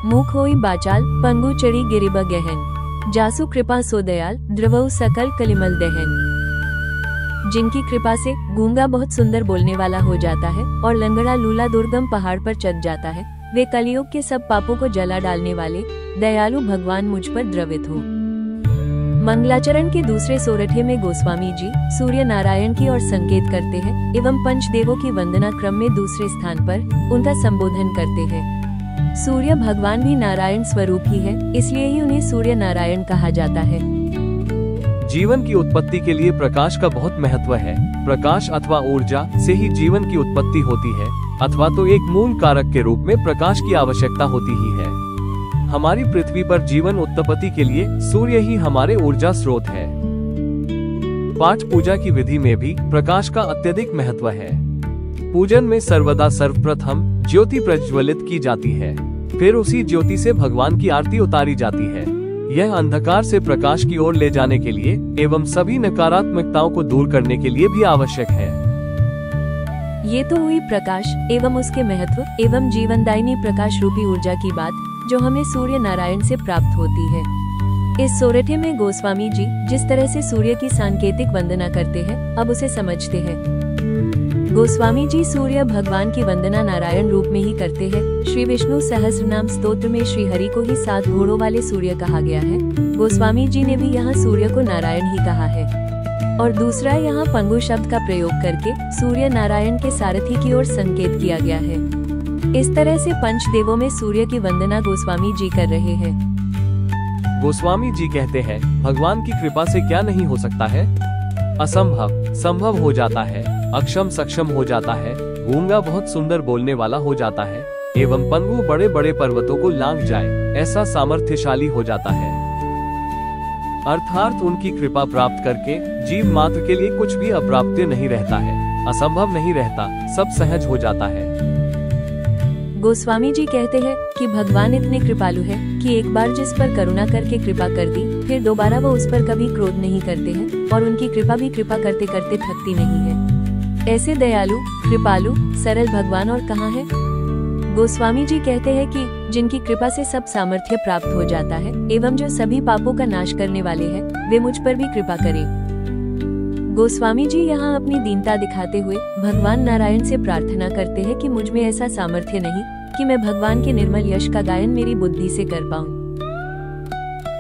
मुख होई बाचाल पंगु चढ़ी गिरिब गहन, जासु कृपा सो दयाल द्रवऊ सकल कलिमल दहन। जिनकी कृपा से गूंगा बहुत सुंदर बोलने वाला हो जाता है और लंगड़ा लूला दुर्गम पहाड़ पर चढ़ जाता है, वे कलयुग के सब पापों को जला डालने वाले दयालु भगवान मुझ पर द्रवित हो। मंगलाचरण के दूसरे सोरठे में गोस्वामी जी सूर्य नारायण की ओर संकेत करते हैं एवं पंचदेवों की वंदना क्रम में दूसरे स्थान पर उनका संबोधन करते हैं। सूर्य भगवान भी नारायण स्वरूप ही है, इसलिए ही उन्हें सूर्य नारायण कहा जाता है। जीवन की उत्पत्ति के लिए प्रकाश का बहुत महत्व है। प्रकाश अथवा ऊर्जा से ही जीवन की उत्पत्ति होती है, अथवा तो एक मूल कारक के रूप में प्रकाश की आवश्यकता होती ही है। हमारी पृथ्वी पर जीवन उत्पत्ति के लिए सूर्य ही हमारे ऊर्जा स्रोत है। पाठ पूजा की विधि में भी प्रकाश का अत्यधिक महत्व है। पूजन में सर्वदा सर्वप्रथम ज्योति प्रज्वलित की जाती है, फिर उसी ज्योति से भगवान की आरती उतारी जाती है। यह अंधकार से प्रकाश की ओर ले जाने के लिए एवं सभी नकारात्मकताओं को दूर करने के लिए भी आवश्यक है। ये तो हुई प्रकाश एवं उसके महत्व एवं जीवनदायिनी प्रकाश रूपी ऊर्जा की बात, जो हमें सूर्य नारायण से प्राप्त होती है। इस सोरठे में गोस्वामी जी जिस तरह से सूर्य की सांकेतिक वंदना करते हैं, अब उसे समझते हैं। गोस्वामी जी सूर्य भगवान की वंदना नारायण रूप में ही करते हैं। श्री विष्णु सहस्रनाम स्तोत्र में श्री हरि को ही 7 घोड़ों वाले सूर्य कहा गया है। गोस्वामी जी ने भी यहाँ सूर्य को नारायण ही कहा है, और दूसरा यहाँ पंगु शब्द का प्रयोग करके सूर्य नारायण के सारथी की ओर संकेत किया गया है। इस तरह से पंचदेवों में सूर्य की वंदना गोस्वामी जी कर रहे हैं। गोस्वामी जी कहते हैं, भगवान की कृपा से क्या नहीं हो सकता है। असंभव संभव हो जाता है, अक्षम सक्षम हो जाता है, गूंगा बहुत सुंदर बोलने वाला हो जाता है, एवं पंगु बड़े बड़े पर्वतों को लांघ जाए ऐसा सामर्थ्यशाली हो जाता है। अर्थात उनकी कृपा प्राप्त करके जीव मात्र के लिए कुछ भी अप्राप्य नहीं रहता है, असंभव नहीं रहता, सब सहज हो जाता है। गोस्वामी जी कहते हैं कि भगवान इतने कृपालु है कि एक बार जिस पर करुणा करके कृपा कर दी, फिर दोबारा वो उस पर कभी क्रोध नहीं करते हैं, और उनकी कृपा भी कृपा करते करते थकती नहीं है। ऐसे दयालु कृपालु सरल भगवान और कहाँ है। गोस्वामी जी कहते हैं कि जिनकी कृपा से सब सामर्थ्य प्राप्त हो जाता है एवं जो सभी पापों का नाश करने वाले हैं, वे मुझ पर भी कृपा करें। गोस्वामी जी यहाँ अपनी दीनता दिखाते हुए भगवान नारायण से प्रार्थना करते हैं कि मुझ में ऐसा सामर्थ्य नहीं कि मैं भगवान के निर्मल यश का गायन मेरी बुद्धि से कर पाऊं,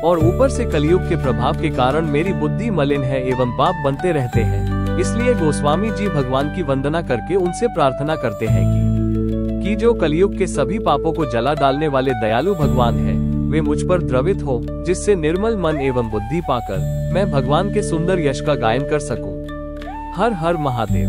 और ऊपर से कलयुग के प्रभाव के कारण मेरी बुद्धि मलिन है एवं पाप बनते रहते हैं। इसलिए गोस्वामी जी भगवान की वंदना करके उनसे प्रार्थना करते हैं कि जो कलयुग के सभी पापों को जला डालने वाले दयालु भगवान है, वे मुझ पर द्रवित हो, जिससे निर्मल मन एवं बुद्धि पाकर मैं भगवान के सुंदर यश का गायन कर सकूं। हर हर महादेव।